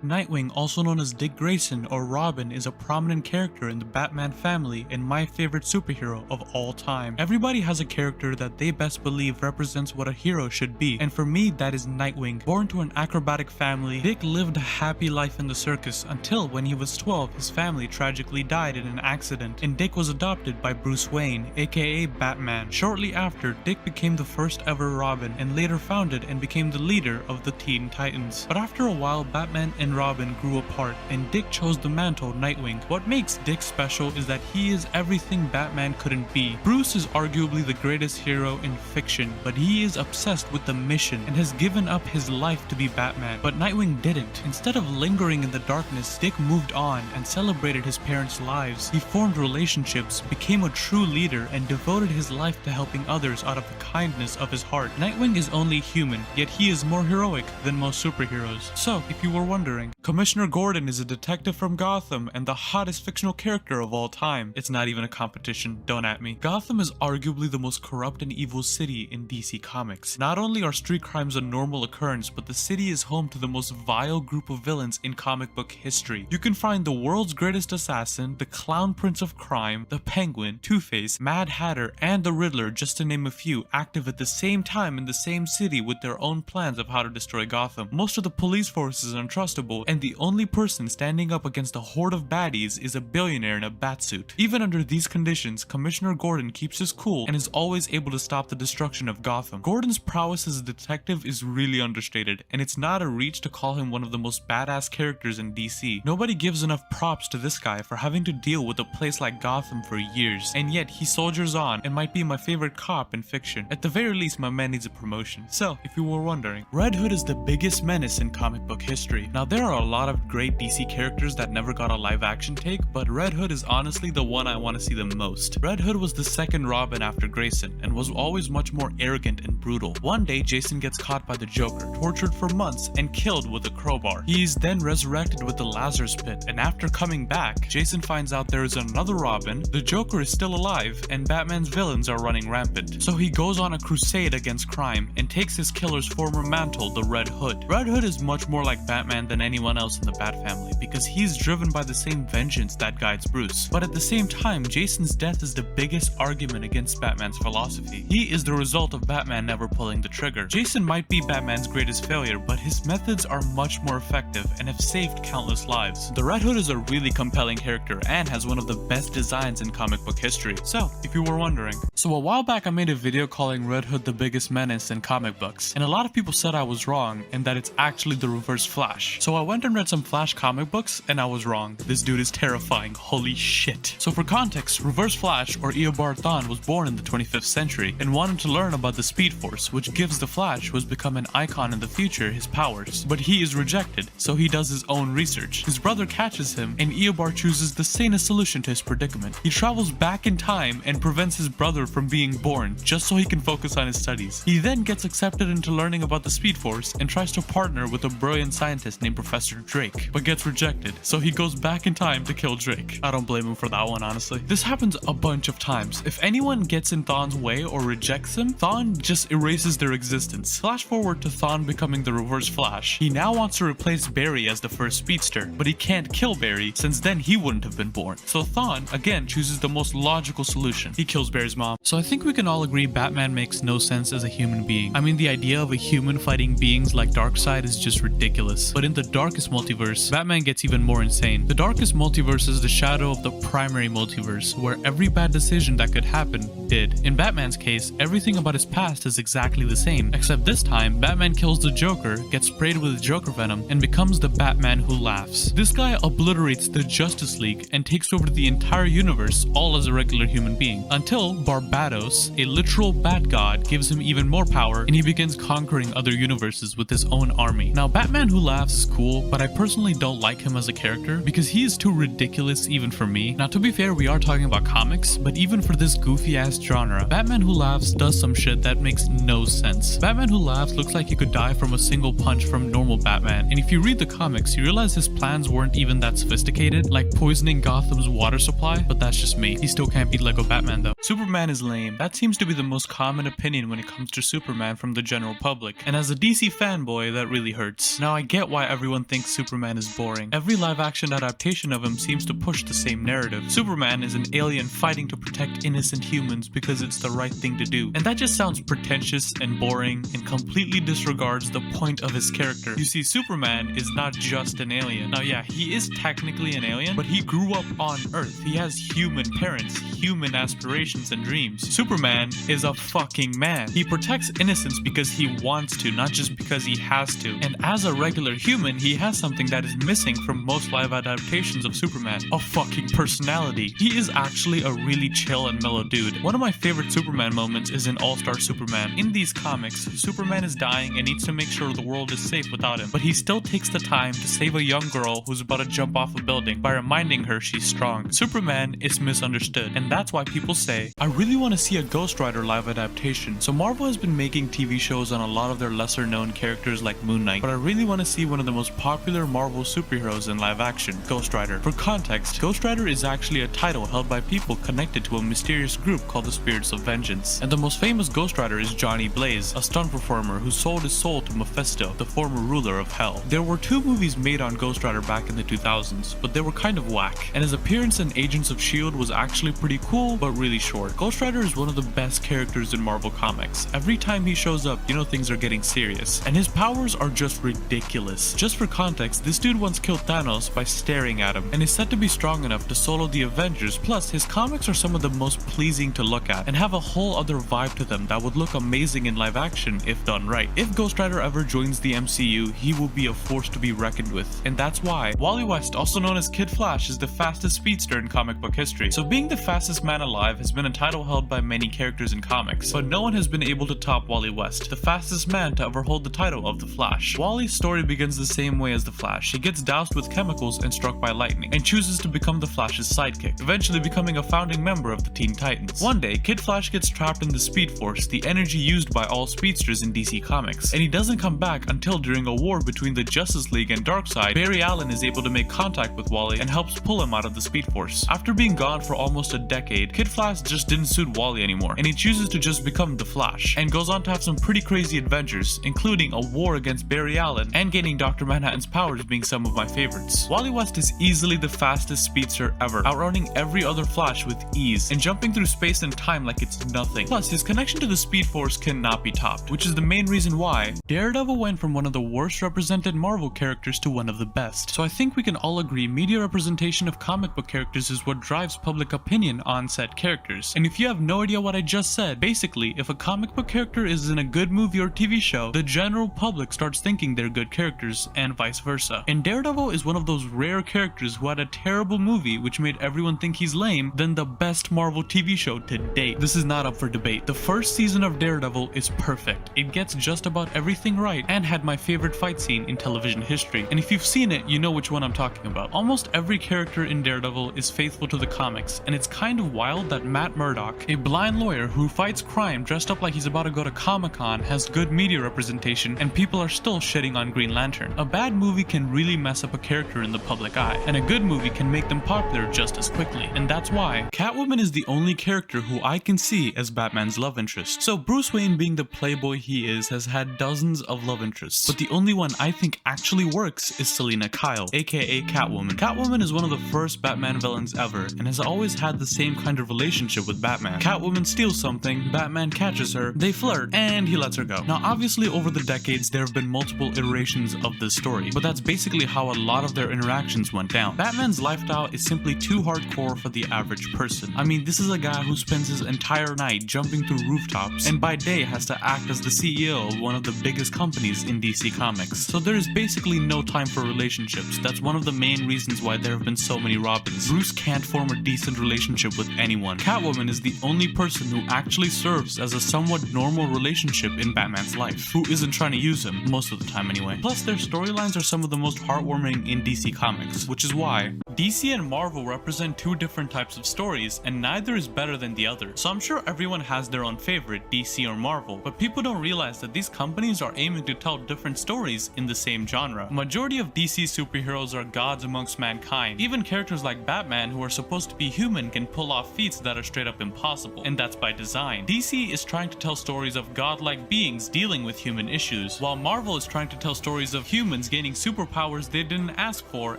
Nightwing, also known as Dick Grayson or Robin, is a prominent character in the Batman family and my favorite superhero of all time. Everybody has a character that they best believe represents what a hero should be, and for me that is Nightwing. Born to an acrobatic family, Dick lived a happy life in the circus until when he was 12 his family tragically died in an accident, and Dick was adopted by Bruce Wayne, aka Batman. Shortly after, Dick became the first ever Robin and later founded and became the leader of the Teen Titans. But after a while, Batman and Robin grew apart and Dick chose the mantle Nightwing. What makes Dick special is that he is everything Batman couldn't be. Bruce is arguably the greatest hero in fiction, but he is obsessed with the mission and has given up his life to be Batman. But Nightwing didn't. Instead of lingering in the darkness, Dick moved on and celebrated his parents' lives. He formed relationships, became a true leader, and devoted his life to helping others out of the kindness of his heart. Nightwing is only human, yet he is more heroic than most superheroes. So, if you were wondering, Commissioner Gordon is a detective from Gotham and the hottest fictional character of all time. It's not even a competition, don't at me. Gotham is arguably the most corrupt and evil city in DC Comics. Not only are street crimes a normal occurrence, but the city is home to the most vile group of villains in comic book history. You can find the world's greatest assassin, the Clown Prince of Crime, the Penguin, Two-Face, Mad Hatter, and the Riddler, just to name a few, active at the same time in the same city with their own plans of how to destroy Gotham. Most of the police force is untrustable, and the only person standing up against a horde of baddies is a billionaire in a batsuit. Even under these conditions, Commissioner Gordon keeps his cool and is always able to stop the destruction of Gotham. Gordon's prowess as a detective is really understated, and it's not a reach to call him one of the most badass characters in DC. Nobody gives enough props to this guy for having to deal with a place like Gotham for years, and yet he soldiers on and might be my favorite cop in fiction. At the very least, my man needs a promotion. So, if you were wondering, Red Hood is the biggest menace in comic book history. Now, there are a lot of great DC characters that never got a live action take, but Red Hood is honestly the one I want to see the most. Red Hood was the second Robin after Grayson and was always much more arrogant and brutal. One day, Jason gets caught by the Joker, tortured for months, and killed with a crowbar. He is then resurrected with the Lazarus Pit, and after coming back, Jason finds out there is another Robin, the Joker is still alive, and Batman's villains are running rampant. So he goes on a crusade against crime and takes his killer's former mantle, the Red Hood. Red Hood is much more like Batman than anyone else in the Bat family because he's driven by the same vengeance that guides Bruce. But at the same time, Jason's death is the biggest argument against Batman's philosophy. He is the result of Batman never pulling the trigger. Jason might be Batman's greatest failure, but his methods are much more effective and have saved countless lives. The Red Hood is a really compelling character and has one of the best designs in comic book history. So, if you were wondering. So a while back I made a video calling Red Hood the biggest menace in comic books, and a lot of people said I was wrong and that it's actually the Reverse Flash. So I went and read some Flash comic books and I was wrong. This dude is terrifying, holy shit. So for context, Reverse Flash or Eobard Thawne was born in the 25th century and wanted to learn about the Speed Force, which gives the Flash, who has become an icon in the future, his powers. But he is rejected, so he does his own research. His brother catches him and Eobard chooses the sanest solution to his predicament. He travels back in time and prevents his brother from being born just so he can focus on his studies. He then gets accepted into learning about the Speed Force and tries to partner with a brilliant scientist named Professor Drake, but gets rejected, so he goes back in time to kill Drake. I don't blame him for that one, honestly. This happens a bunch of times. If anyone gets in Thawne's way or rejects him, Thawne just erases their existence. Flash forward to Thawne becoming the Reverse Flash. He now wants to replace Barry as the first speedster, but he can't kill Barry since then he wouldn't have been born. So Thawne again chooses the most logical solution. He kills Barry's mom. So I think we can all agree Batman makes no sense as a human being. I mean, the idea of a human fighting beings like Darkseid is just ridiculous. But in the darkest multiverse, Batman gets even more insane. The darkest multiverse is the shadow of the primary multiverse, where every bad decision that could happen did. In Batman's case, everything about his past is exactly the same, except this time, Batman kills the Joker, gets sprayed with Joker venom, and becomes the Batman who laughs. This guy obliterates the Justice League and takes over the entire universe, all as a regular human being, until Barbados, a literal bat god, gives him even more power, and he begins conquering other universes with his own army. Now, Batman who laughs is cool, but I personally don't like him as a character because he is too ridiculous even for me. Now, to be fair, we are talking about comics, but even for this goofy ass genre, Batman who laughs does some shit that makes no sense. Batman who laughs looks like he could die from a single punch from normal Batman, and if you read the comics, you realize his plans weren't even that sophisticated, like poisoning Gotham's water supply, but that's just me. He still can't beat Lego Batman though. Superman is lame. That seems to be the most common opinion when it comes to Superman from the general public, and as a DC fanboy, that really hurts. Now, I get why everyone everyone thinks Superman is boring. Every live-action adaptation of him seems to push the same narrative. Superman is an alien fighting to protect innocent humans because it's the right thing to do. And that just sounds pretentious and boring and completely disregards the point of his character. You see, Superman is not just an alien. Now yeah, he is technically an alien, but he grew up on Earth. He has human parents, human aspirations and dreams. Superman is a fucking man. He protects innocence because he wants to, not just because he has to. And as a regular human, he has something that is missing from most live adaptations of Superman: a fucking personality. He is actually a really chill and mellow dude. One of my favorite Superman moments is in All-Star Superman. In these comics, Superman is dying and needs to make sure the world is safe without him, but he still takes the time to save a young girl who's about to jump off a building by reminding her she's strong. Superman is misunderstood, and that's why people say, I really want to see a Ghost Rider live adaptation. So Marvel has been making TV shows on a lot of their lesser known characters like Moon Knight, but I really want to see one of the most popular Marvel superheroes in live action, Ghost Rider. For context, Ghost Rider is actually a title held by people connected to a mysterious group called the Spirits of Vengeance. And the most famous Ghost Rider is Johnny Blaze, a stunt performer who sold his soul to Mephisto, the former ruler of Hell. There were 2 movies made on Ghost Rider back in the 2000s, but they were kind of whack, and his appearance in Agents of S.H.I.E.L.D. was actually pretty cool, but really short. Ghost Rider is one of the best characters in Marvel Comics. Every time he shows up, you know things are getting serious, and his powers are just ridiculous. Just for context, this dude once killed Thanos by staring at him, and is said to be strong enough to solo the Avengers. Plus, his comics are some of the most pleasing to look at, and have a whole other vibe to them that would look amazing in live action if done right. If Ghost Rider ever joins the MCU, he will be a force to be reckoned with, and that's why Wally West, also known as Kid Flash, is the fastest speedster in comic book history. So being the fastest man alive has been a title held by many characters in comics, but no one has been able to top Wally West, the fastest man to ever hold the title of the Flash. Wally's story begins the same way as the Flash. He gets doused with chemicals and struck by lightning, and chooses to become the Flash's sidekick, eventually becoming a founding member of the Teen Titans. One day, Kid Flash gets trapped in the Speed Force, the energy used by all speedsters in DC Comics, and he doesn't come back until during a war between the Justice League and Darkseid, Barry Allen is able to make contact with Wally and helps pull him out of the Speed Force. After being gone for almost a decade, Kid Flash just didn't suit Wally anymore, and he chooses to just become the Flash, and goes on to have some pretty crazy adventures, including a war against Barry Allen and gaining Dr. Manhattan's powers being some of my favorites. Wally West is easily the fastest speedster ever, outrunning every other Flash with ease, and jumping through space and time like it's nothing. Plus, his connection to the Speed Force cannot be topped, which is the main reason why Daredevil went from one of the worst represented Marvel characters to one of the best. So I think we can all agree media representation of comic book characters is what drives public opinion on said characters. And if you have no idea what I just said, basically, if a comic book character is in a good movie or TV show, the general public starts thinking they're good characters, and vice versa. And Daredevil is one of those rare characters who had a terrible movie which made everyone think he's lame, then the best Marvel TV show to date. This is not up for debate. The first season of Daredevil is perfect. It gets just about everything right, and had my favorite fight scene in television history. And if you've seen it, you know which one I'm talking about. Almost every character in Daredevil is faithful to the comics, and it's kind of wild that Matt Murdock, a blind lawyer who fights crime dressed up like he's about to go to Comic-Con, has good media representation, and people are still shitting on Green Lantern. A bad movie can really mess up a character in the public eye, and a good movie can make them popular just as quickly. And that's why Catwoman is the only character who I can see as Batman's love interest. So Bruce Wayne, being the playboy he is, has had dozens of love interests, but the only one I think actually works is Selina Kyle, aka Catwoman. Catwoman is one of the first Batman villains ever, and has always had the same kind of relationship with Batman. Catwoman steals something, Batman catches her, they flirt, and he lets her go. Now obviously over the decades there have been multiple iterations of this story, but that's basically how a lot of their interactions went down. Batman's lifestyle is simply too hardcore for the average person. I mean, this is a guy who spends his entire night jumping through rooftops, and by day has to act as the CEO of one of the biggest companies in DC Comics. So there is basically no time for relationships. That's one of the main reasons why there have been so many Robins. Bruce can't form a decent relationship with anyone. Catwoman is the only person who actually serves as a somewhat normal relationship in Batman's life, who isn't trying to use him, most of the time anyway. Plus, their storylines are some of the most heartwarming in DC Comics, which is why DC and Marvel represent two different types of stories, and neither is better than the other. So I'm sure everyone has their own favorite, DC or Marvel, but people don't realize that these companies are aiming to tell different stories in the same genre. Majority of DC superheroes are gods amongst mankind. Even characters like Batman, who are supposed to be human, can pull off feats that are straight up impossible, and that's by design. DC is trying to tell stories of godlike beings dealing with human issues, while Marvel is trying to tell stories of humans gaining superpowers they didn't ask for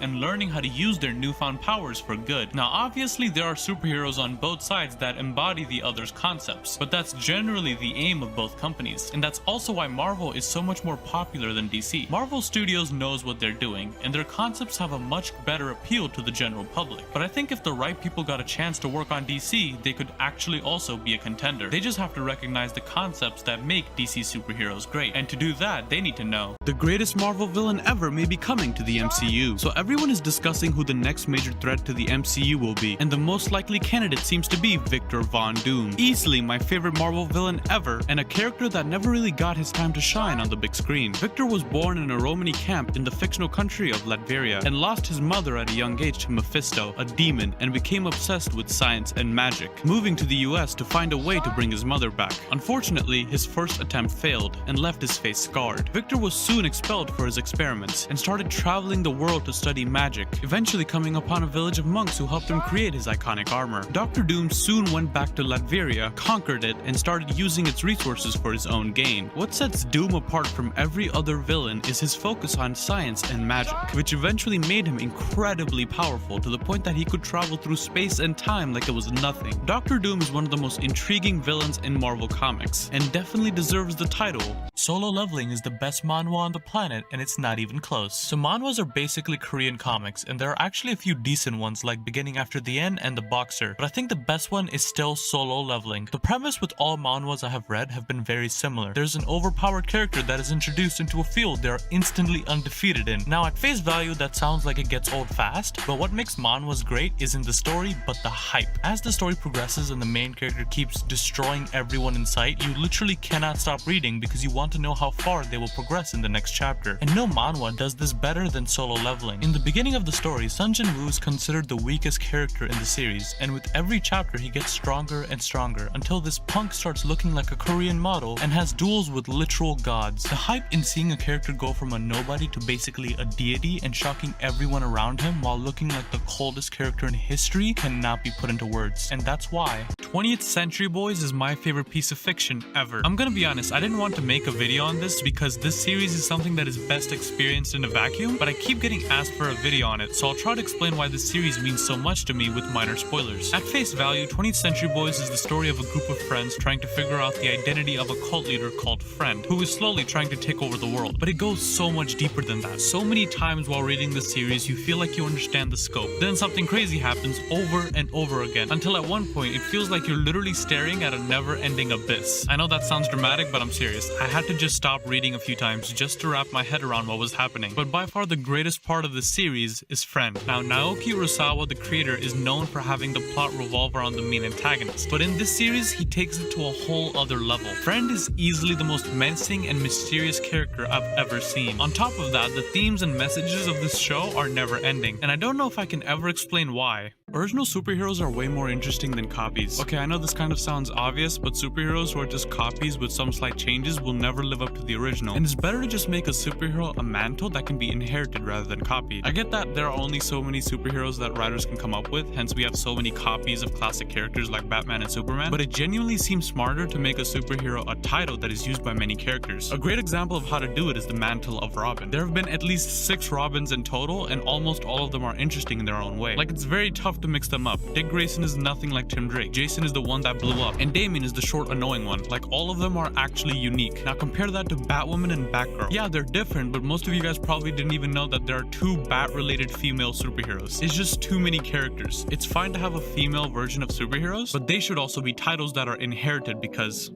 and learning how to use their newfound powers for good. Now obviously there are superheroes on both sides that embody the other's concepts, but that's generally the aim of both companies, and that's also why Marvel is so much more popular than DC. Marvel Studios knows what they're doing, and their concepts have a much better appeal to the general public, but I think if the right people got a chance to work on DC, they could actually also be a contender. They just have to recognize the concepts that make DC superheroes great, and to do that, they need to know the greatest Marvel villain ever may be coming to the MCU. So everyone is discussing who the next major threat to the MCU will be, and the most likely candidate seems to be Victor Von Doom. Easily my favorite Marvel villain ever, and a character that never really got his time to shine on the big screen. Victor was born in a Romani camp in the fictional country of Latveria, and lost his mother at a young age to Mephisto, a demon, and became obsessed with science and magic, moving to the US to find a way to bring his mother back. Unfortunately, his first attempt failed and left his face scarred. Victor was soon expelled for his experiments and started traveling the world to study magic, eventually coming upon a village of monks who helped him create his iconic armor. Dr. Doom soon went back to Latveria, conquered it, and started using its resources for his own gain. What sets Doom apart from every other villain is his focus on science and magic, which eventually made him incredibly powerful to the point that he could travel through space and time like it was nothing. Dr. Doom is one of the most intriguing villains in Marvel Comics, and definitely deserves the title. Solo Leveling is the best manhwa on the planet, and it's not even close. So manhwas are basically Korean comics, and there are actually a few decent ones like Beginning After the End and The Boxer, but I think the best one is still Solo Leveling. The premise with all manhwas I have read have been very similar. There's an overpowered character that is introduced into a field they are instantly undefeated in. Now at face value that sounds like it gets old fast, but what makes manhwas great isn't the story but the hype. As the story progresses and the main character keeps destroying everyone in sight, you literally cannot stop reading because you want to know how far they will progress in the next chapter. And no manhwa does this better than Solo Leveling. In the beginning of the story, Sun Jin-woo is considered the weakest character in the series, and with every chapter he gets stronger and stronger until this punk starts looking like a Korean model and has duels with literal gods. The hype in seeing a character go from a nobody to basically a deity and shocking everyone around him while looking like the coldest character in history cannot be put into words, and that's why 20th Century Boys is my favorite piece of fiction ever. I'm gonna be honest, I didn't want to make a video on this because this series is something that is best experienced in a vacuum, but I keep getting asked for a video on it, so I'll try to explain why this series means so much to me with minor spoilers. At face value, 20th Century Boys is the story of a group of friends trying to figure out the identity of a cult leader called Friend, who is slowly trying to take over the world. But it goes so much deeper than that. So many times while reading the series, you feel like you understand the scope. Then something crazy happens over and over again, until at one point it feels like you're literally staring at a never-ending abyss. I know that sounds dramatic, but I'm serious. I had to just stop reading a few times just to wrap my head around what was happening. But by far the greatest part of the series is Friend. Now, Naoki Urasawa, the creator, is known for having the plot revolve around the main antagonist, but in this series, he takes it to a whole other level. Friend is easily the most menacing and mysterious character I've ever seen. On top of that, the themes and messages of this show are never ending, and I don't know if I can ever explain why. Original superheroes are way more interesting than copies. Okay, I know this kind of sounds obvious, but superheroes who are just copies with some slight changes will never live up to the original, and it's better to just make a superhero a mantle that can be inherited rather than copied. I get that there are only so many superheroes that writers can come up with, hence we have so many copies of classic characters like Batman and Superman, but it genuinely seems smarter to make a superhero a title that is used by many characters. A great example of how to do it is the mantle of Robin. There have been at least 6 Robins in total, and almost all of them are interesting in their own way. Like, it's very tough to mix them up. Dick Grayson is nothing like Tim Drake. Jason is the one that blew up, and Damien is the short, annoying one. Like, all of them are actually unique. Now compare that to Batwoman and Batgirl. Yeah, they're different, but most of you guys probably didn't even know that there are 2 Bat-related female superheroes. It's just too many characters. It's fine to have a female version of superheroes, but they should also be titles that are inherited because